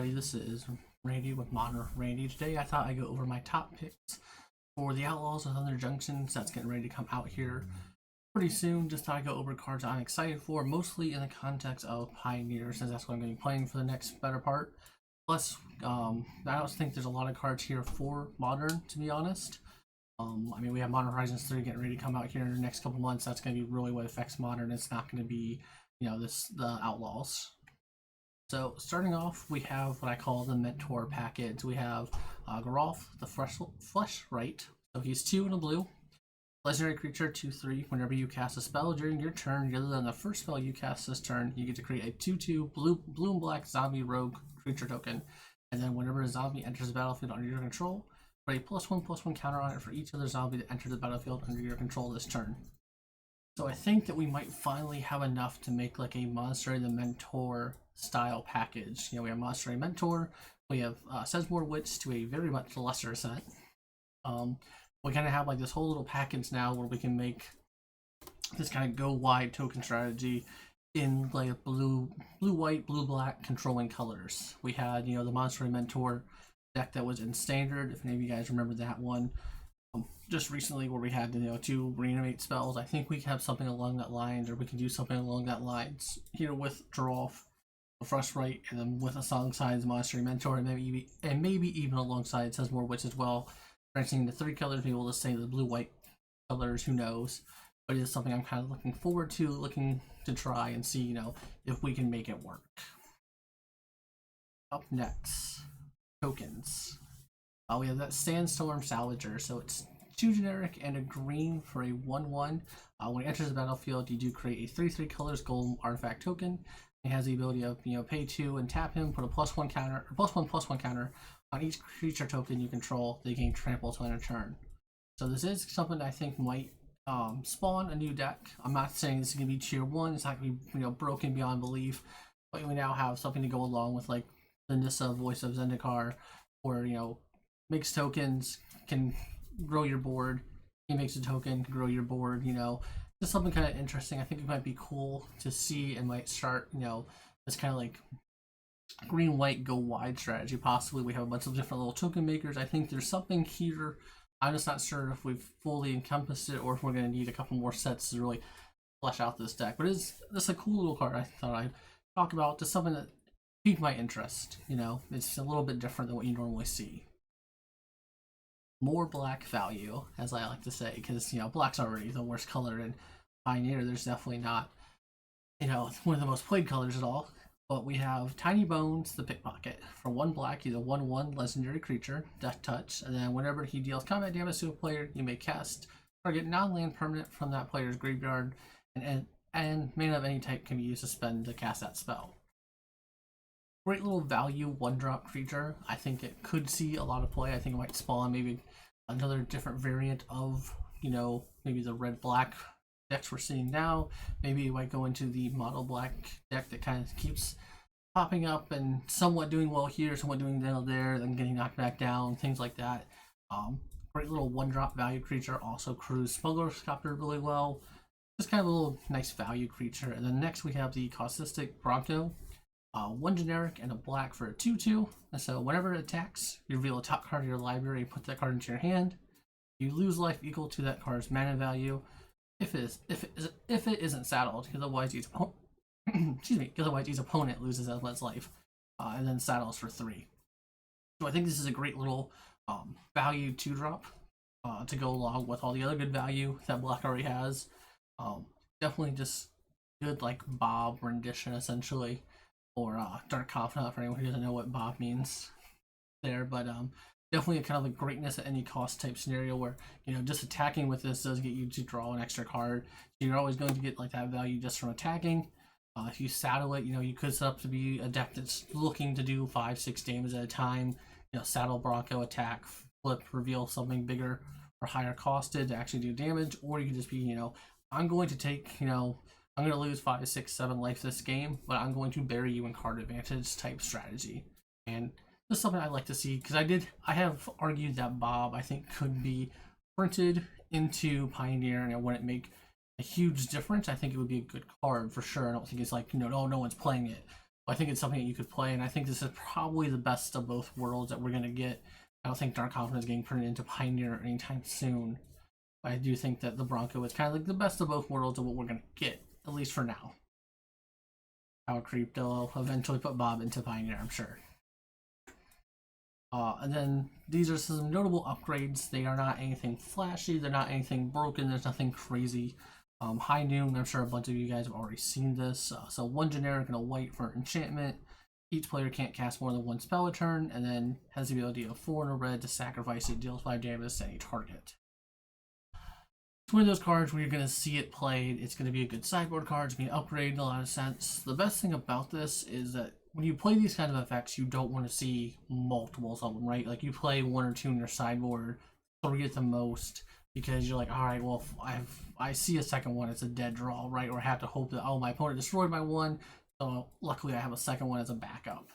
everybody, this is Randy with Modern Randy. Today I thought I'd go over my top picks for the Outlaws and other Junctions that's getting ready to come out here pretty soon. Just thought I'd go over cards I'm excited for, mostly in the context of Pioneer, since that's what I'm going to be playing for the next better part. Plus, I don't think there's a lot of cards here for Modern, to be honest. I mean, we have Modern Horizons 3 getting ready to come out here in the next couple months. That's going to be really what affects Modern. It's not going to be, the Outlaws. So starting off, we have what I call the Mentor package. We have Garolf, the Flesh Right. So he's 2 and a blue. Legendary creature, 2/3. Whenever you cast a spell during your turn, other than the first spell you cast this turn, you get to create a 2/2 blue and black zombie rogue creature token. And then whenever a zombie enters the battlefield under your control, put a +1/+1 counter on it for each other zombie that enters the battlefield under your control this turn. So I think that we might finally have enough to make like a Monster the Mentor style package. We have Monster Mentor, we have Sesmore Witch to a very much lesser set. We kind of have like this whole little package now where we can make this kind of go wide token strategy in like blue white, blue black controlling colors. We had the Monster Mentor deck that was in standard, if any of you guys remember that one. Just recently where we had 2 reanimate spells. I think we can have something along that lines, or we can do something along that lines here with Garolf, the Flesh Right, and then with alongside Monster Mentor, and maybe even alongside Sesmore Witch as well. Branching the 3 colors, maybe we'll just say the blue-white colors, who knows. But it is something I'm kind of looking forward to, looking to try and see, if we can make it work. Up next, tokens. We have that Sandstorm Salvager, so it's 2 generic and a green for a 1/1. When it enters the battlefield, you do create a 3/3 colors golem artifact token. It has the ability of pay 2 and tap him, put a +1 counter, or +1/+1 counter on each creature token you control. They gain trample to end a turn. So this is something that I think might spawn a new deck. I'm not saying this is gonna be tier 1. It's not gonna be broken beyond belief, but we now have something to go along with like the Nissa Voice of Zendikar, or makes tokens, can grow your board. He makes a token, can grow your board, just something kind of interesting. I think it might be cool to see and might start, this kind of like green white go wide strategy. Possibly we have a bunch of different little token makers. I think there's something here. I'm just not sure if we've fully encompassed it or if we're going to need a couple more sets to really flesh out this deck. But it's a cool little card I thought I'd talk about, just something that piqued my interest. It's a little bit different than what you normally see. More black value, as I like to say, because black's already the worst color in Pioneer. There's definitely not one of the most played colors at all. But we have Tiny Bones the Pickpocket. For 1 black, he's a 1/1 legendary creature, Death Touch, and then whenever he deals combat damage to a player, you may cast target non-land permanent from that player's graveyard, and mana of any type can be used to spend to cast that spell. Great little value 1-drop creature. I think it could see a lot of play. I think it might spawn maybe another different variant of, maybe the red-black decks we're seeing now. Maybe it might go into the model black deck that kind of keeps popping up and somewhat doing well here, somewhat doing well there, then getting knocked back down, things like that. Great little 1-drop value creature. Also crews Smuggler's Copter really well. Just kind of a little nice value creature. And then next we have the Caustic Bronco. 1 generic and a black for a 2/2. So whenever it attacks, you reveal a top card of your library and put that card into your hand. You lose life equal to that card's mana value if it isn't saddled, because otherwise each opponent loses as much life, and then saddles for 3. So I think this is a great little value 2-drop to go along with all the other good value that black already has. Definitely just good like Bob rendition essentially. Or Dark Confidant for anyone who doesn't know what Bob means there, but definitely a kind of a greatness at any cost type scenario where just attacking with this does get you to draw an extra card. So you're always going to get like that value just from attacking. If you saddle it, you could set up to be a deck that's looking to do 5-6 damage at a time. Saddle Bronco, attack, flip, reveal something bigger or higher costed to actually do damage, or you could just be I'm going to take I'm going to lose 5, 6, 7 life this game, but I'm going to bury you in card advantage type strategy. And this is something I'd like to see, because I have argued that Bob, I think, could be printed into Pioneer, and it wouldn't make a huge difference. I think it would be a good card for sure. I don't think it's like, no one's playing it. I think it's something that you could play, and I think this is probably the best of both worlds that we're going to get. I don't think Dark Confidence is getting printed into Pioneer anytime soon. But I do think that the Bronco is kind of like the best of both worlds of what we're going to get, at least for now. Power Creep, they'll eventually put Bob into Pioneer, I'm sure. And then these are some notable upgrades. They are not anything flashy, they're not anything broken, there's nothing crazy. High Noon, I'm sure a bunch of you guys have already seen this. So one generic and a white for enchantment. Each player can't cast more than one spell a turn, and then has the ability of 4 and a red to sacrifice it, deals 5 damage to any target. It's one of those cards where you're going to see it played. It's going to be a good sideboard card. It's going to be an upgrade in a lot of sense. The best thing about this is that when you play these kind of effects, you don't want to see multiples of them, right? Like you play 1 or 2 in your sideboard, 3 at the most, because you're like, all right, well, I see a second one, it's a dead draw, right? Or I have to hope that, oh, my opponent destroyed my one, so luckily I have a second one as a backup.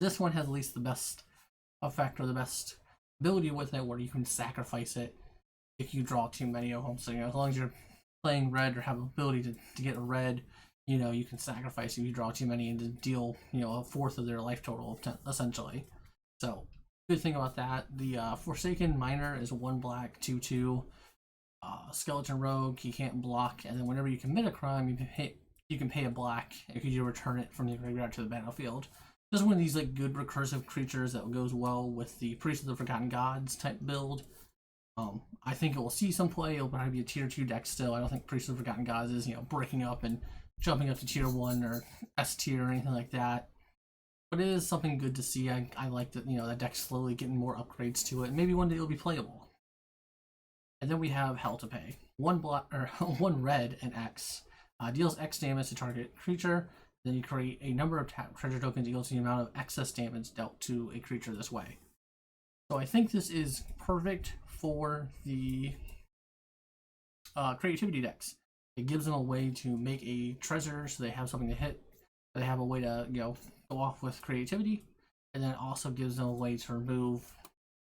This one has at least the best effect or the best ability with it, where you can sacrifice it if you draw too many of them. So, as long as you're playing red or have ability to get a red, you can sacrifice if you draw too many and to deal, a fourth of their life total, essentially. So, good thing about that, the Forsaken Miner is 1 black, 2/2. Skeleton Rogue, he can't block, and then whenever you commit a crime, you can pay a black if you return it from the graveyard to the battlefield. This is one of these like good recursive creatures that goes well with the Priest of the Forgotten Gods type build. I think it will see some play. It'll probably be a tier 2 deck still. I don't think Priest of the Forgotten Gods is breaking up and jumping up to tier 1 or S tier or anything like that. But it is something good to see. I like that that deck's slowly getting more upgrades to it. Maybe one day it'll be playable. And then we have Hell to Pay. 1 red and X. Deals X damage to target creature. Then you create a number of treasure tokens equal to the amount of excess damage dealt to a creature this way. So I think this is perfect for the creativity decks. It gives them a way to make a treasure so they have something to hit. They have a way to go off with creativity, and then it also gives them a way to remove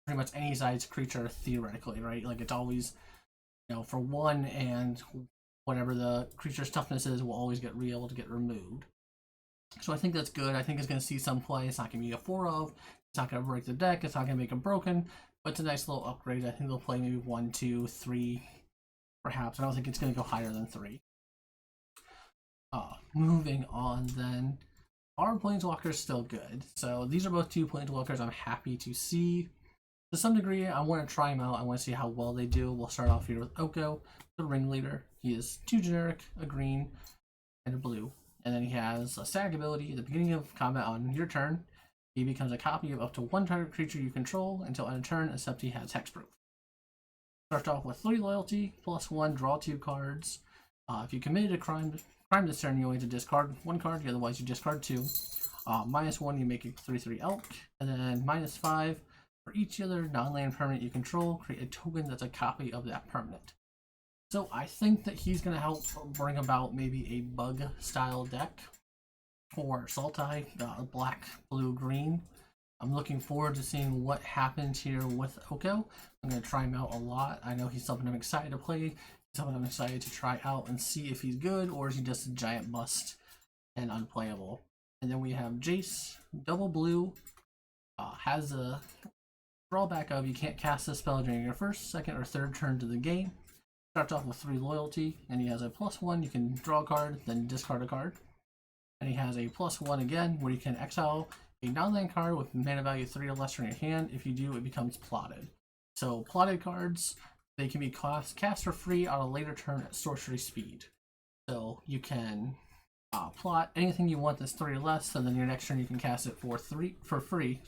pretty much any size creature theoretically, right? Like it's always for 1, and whatever the creature's toughness is will always get able to get removed. So I think that's good. I think it's going to see some play. It's not going to be a 4 of. It's not going to break the deck. It's not going to make them broken. But it's a nice little upgrade. I think they'll play maybe 1, 2, 3, perhaps. I don't think it's going to go higher than 3. Moving on then. Our Planeswalkers still good. So these are both 2 Planeswalkers I'm happy to see. To some degree, I want to try them out. I want to see how well they do. We'll start off here with Oko, the Ringleader. He is 2 generic, a green, and a blue. And then he has a static ability. At the beginning of combat on your turn, he becomes a copy of up to 1 target creature you control until end of turn, except he has hexproof. Start off with 3 loyalty, +1, draw 2 cards. If you committed a crime this turn, you only have to discard 1 card, otherwise you discard 2. -1, you make a 3/3 elk, and then -5, for each other non-land permanent you control, create a token that's a copy of that permanent. So I think that he's going to help bring about maybe a bug style deck for Sultai, black, blue, green. I'm looking forward to seeing what happens here with Oko. I'm going to try him out a lot. I know he's something I'm excited to play. Something I'm excited to try out and see if he's good, or is he just a giant bust and unplayable. And then we have Jace, double blue, has a drawback of you can't cast this spell during your first, second, or third turn to the game. Starts off with 3 loyalty, and he has a +1, you can draw a card, then discard a card. And he has a +1 again, where you can exile a non-land card with mana value 3 or less from your hand. If you do, it becomes plotted. So plotted cards, they can be cast for free on a later turn at sorcery speed. So you can plot anything you want that's 3 or less, and then your next turn you can cast it for free. For free,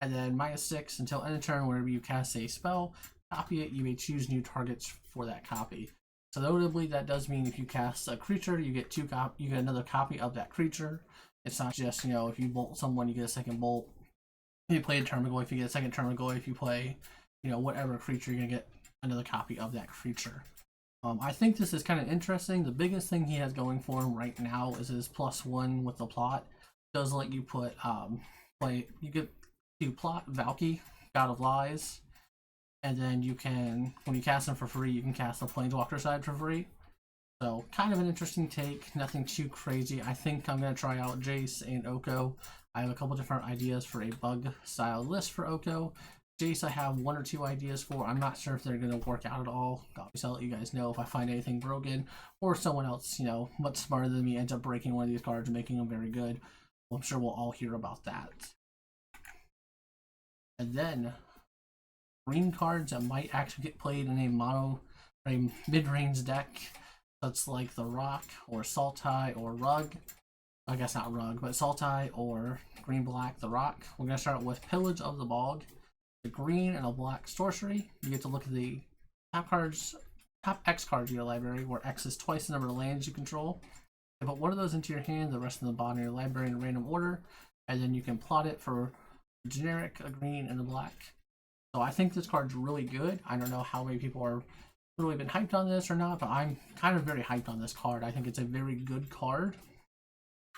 and then -6 until end of turn. Whenever you cast a spell, copy it. You may choose new targets for that copy. So notably, that does mean if you cast a creature, you get you get another copy of that creature. It's not just if you bolt someone, you get a second bolt. If you play a Termagant, if you get a second Termagant, if you play whatever creature, you're gonna get another copy of that creature. I think this is kind of interesting. The biggest thing he has going for him right now is his +1 with the plot. It does let you put you get to plot Valky, God of Lies, and then you can, when you cast him for free, you can cast the Planeswalker side for free. So kind of an interesting take, nothing too crazy. I think I'm going to try out Jace and Oko. I have a couple different ideas for a bug style list for Oko. Jace I have one or two ideas for. I'm not sure if they're going to work out at all. Obviously I'll let you guys know if I find anything broken or someone else, you know, much smarter than me ends up breaking one of these cards and making them very good. Well, I'm sure we'll all hear about that. And then green cards that might actually get played in a mono or a mid-range deck. That's like the Rock or Sultai or Rug. I guess not Rug, but Sultai or Green Black the Rock. We're going to start with Pillage of the Bog. The green and a black sorcery. You get to look at the top cards, top X cards of your library, where X is twice the number of lands you control. You put one of those into your hand, the rest in the bottom of your library in random order, and then you can plot it for a generic, a green, and a black. So I think this card's really good. I don't know how many people are really been hyped on this or not, but I'm kind of very hyped on this card. I think it's a very good card.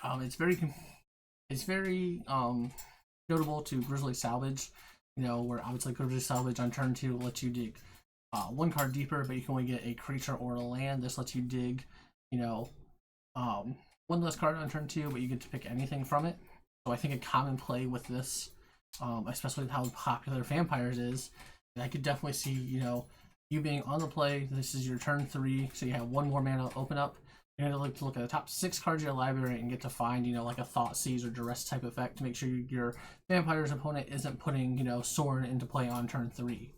It's very notable to Grizzly Salvage. You know, where obviously Grizzly Salvage on turn 2 lets you dig one card deeper, but you can only get a creature or a land. This lets you dig, you know, one less card on turn 2, but you get to pick anything from it. So I think a common play with this, especially with how popular Vampires is, I could definitely see, you know, you being on the play. This is your turn 3, so you have one more mana open up. You're going to look at the top 6 cards of your library and get to find, you know, like a Thoughtseize or Duress type effect to make sure your Vampire's opponent isn't putting, you know, Sorin into play on turn 3.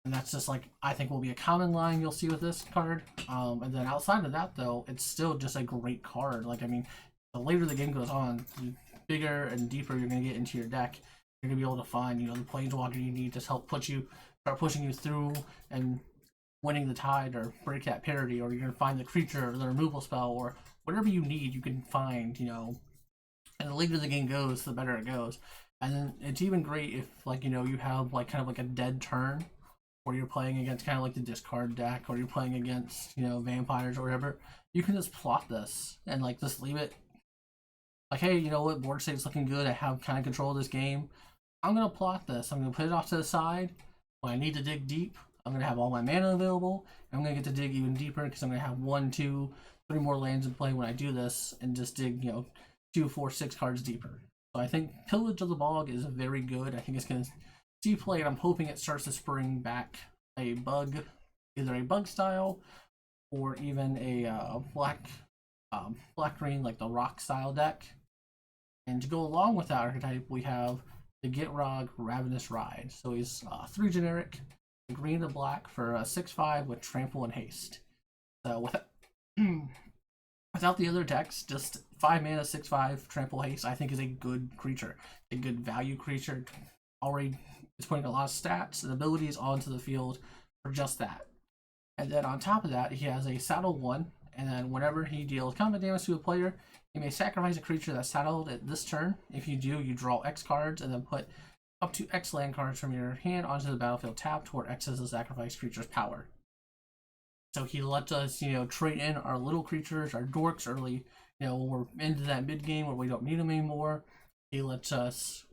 And that's just like, I think will be a common line you'll see with this card. And then outside of that, though, it's still just a great card. Like, I mean, the later the game goes on, the bigger and deeper you're going to get into your deck. You're going to be able to find, you know, the Planeswalker you need to help start pushing you through and winning the tide or break that parity, or you're going to find the creature or the removal spell or whatever you need you can find, you know. And the later the game goes, the better it goes. And then it's even great if, like, you know, you have like kind of like a dead turn where you're playing against kind of like the discard deck, or you're playing against, you know, Vampires or whatever. You can just plot this and like just leave it like, hey, you know what, board state's looking good, I have kind of control of this game. I'm going to plot this, I'm going to put it off to the side. When I need to dig deep, I'm going to have all my mana available, and I'm going to get to dig even deeper because I'm going to have 1, 2, 3 more lands in play when I do this, and just dig, you know, 2, 4, 6 cards deeper. So I think Pillage of the Bog is very good. I think it's going to see play, and I'm hoping it starts to spring back a bug, either a bug style, or even a black-green, like the Rock style deck. And to go along with that archetype, we have the Gitrog Ravenous Ride. So he's 3 generic, green and black for a 6/5 with trample and haste. So without the other decks, just 5 mana, 6/5 trample haste, I think is a good creature, a good value creature. Already is putting a lot of stats and abilities onto the field for just that. And then on top of that, he has a saddle 1, and then whenever he deals combat damage to a player, you may sacrifice a creature that's saddled at this turn. If you do, you draw X cards and then put up to X land cards from your hand onto the battlefield tapped, where X is the sacrifice creature's power. So he lets us, you know, trade in our little creatures, our dorks early, you know, when we're into that mid game where we don't need them anymore. He lets us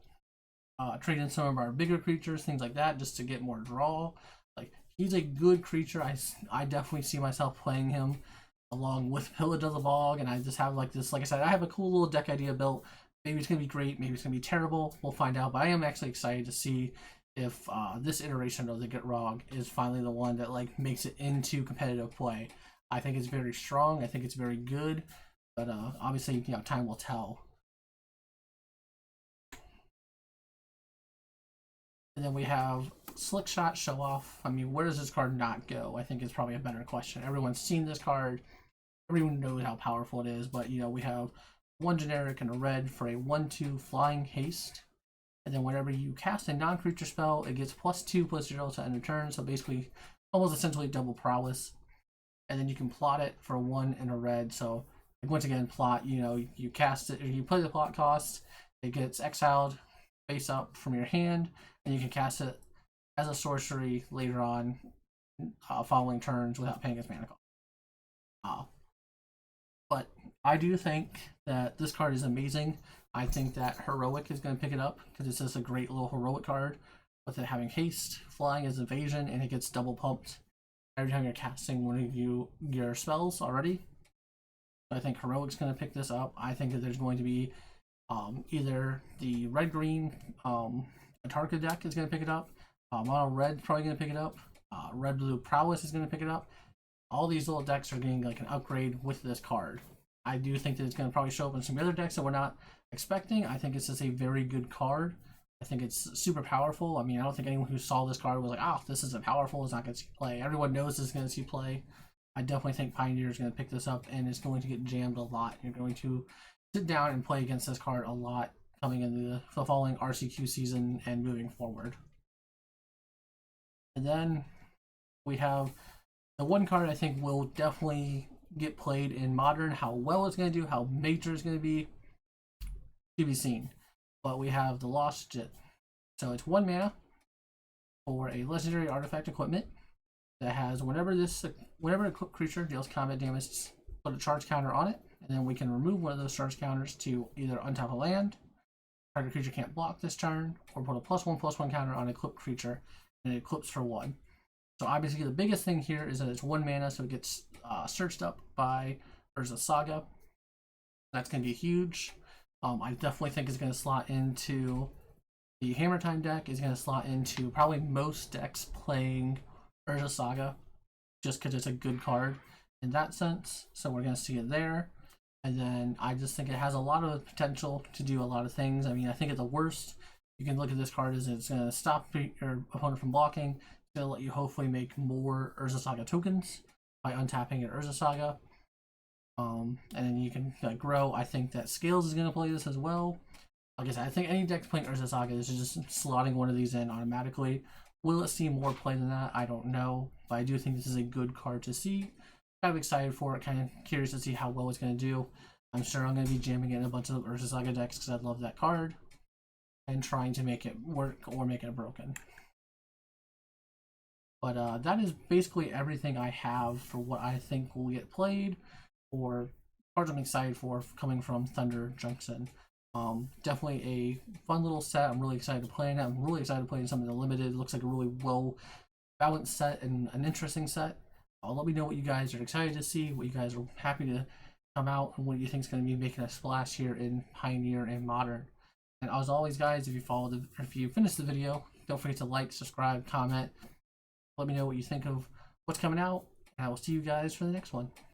trade in some of our bigger creatures, things like that, just to get more draw. Like, he's a good creature. I definitely see myself playing him along with Pillage of the Bog, and I just have like this, like I said, I have a cool little deck idea built. Maybe it's going to be great, maybe it's going to be terrible, we'll find out, but I am actually excited to see if this iteration of the Gitrog is finally the one that like makes it into competitive play. I think it's very strong, I think it's very good, but obviously, you know, time will tell. And then we have Slick Shot Show Off. I mean, where does this card not go? I think is probably a better question. Everyone's seen this card, everyone knows how powerful it is, but you know, we have 1 generic and a red for a 1/2 flying haste. And then whenever you cast a non-creature spell, it gets +2/+0 to end of turn, so basically almost essentially double prowess. And then you can plot it for 1 and a red, so once again, plot, you know, you cast it, or you play the plot cost, it gets exiled face up from your hand, and you can cast it as a sorcery later on, following turns without paying its mana cost. But I do think that this card is amazing. I think that Heroic is going to pick it up because it's just a great little Heroic card with it having haste, flying as evasion, and it gets double pumped. every time you're casting one of your spells already. So I think Heroic's going to pick this up. I think that there's going to be either the red-green Atarka deck is going to pick it up. Mono Red probably going to pick it up. Red Blue Prowess is going to pick it up. All these little decks are getting like an upgrade with this card. I do think that it's going to probably show up in some other decks that we're not expecting. I think it's just a very good card. I think it's super powerful. I mean, I don't think anyone who saw this card was like, oh, this isn't powerful, it's not going to see play. Everyone knows it's going to see play. I definitely think Pioneer is going to pick this up and it's going to get jammed a lot. You're going to sit down and play against this card a lot coming into the following RCQ season and moving forward. And then we have the one card I think will definitely get played in Modern. How well it's going to do, how major it's going to be seen. But we have the Lost Jit. So it's 1 mana for a legendary artifact equipment that has whenever a creature deals combat damage, put a charge counter on it, and then we can remove one of those charge counters to either untap a land, target creature can't block this turn, or put a +1/+1 counter on a equipped creature, and it equips for 1. So obviously the biggest thing here is that it's 1 mana, so it gets searched up by Urza Saga. That's going to be huge. I definitely think it's going to slot into the Hammer Time deck. Is going to slot into probably most decks playing Urza Saga, just because it's a good card in that sense. So we're going to see it there. And then I just think it has a lot of potential to do a lot of things. I mean, I think at the worst, you can look at this card as it's going to stop your opponent from blocking. It's going to let you hopefully make more Urza Saga tokens by untapping your Urza Saga. And then you can grow. I think that Scales is going to play this as well. Like I said, I think any deck playing Urza Saga is just slotting one of these in automatically. Will it see more play than that? I don't know. But I do think this is a good card to see. Kind of excited for it. Kind of curious to see how well it's going to do. I'm sure I'm going to be jamming it in a bunch of Urza Saga decks because I love that card. And trying to make it work or make it broken. But that is basically everything I have for what I think will get played, or cards I'm excited for coming from Thunder Junction. Definitely a fun little set. I'm really excited to play it. I'm really excited to play in something limited. It looks like a really well balanced set and an interesting set. Let me know what you guys are excited to see, what you guys are happy to come out, and what you think is going to be making a splash here in Pioneer and Modern. And as always, guys, if you finish the video, don't forget to like, subscribe, comment. Let me know what you think of what's coming out, and I will see you guys for the next one.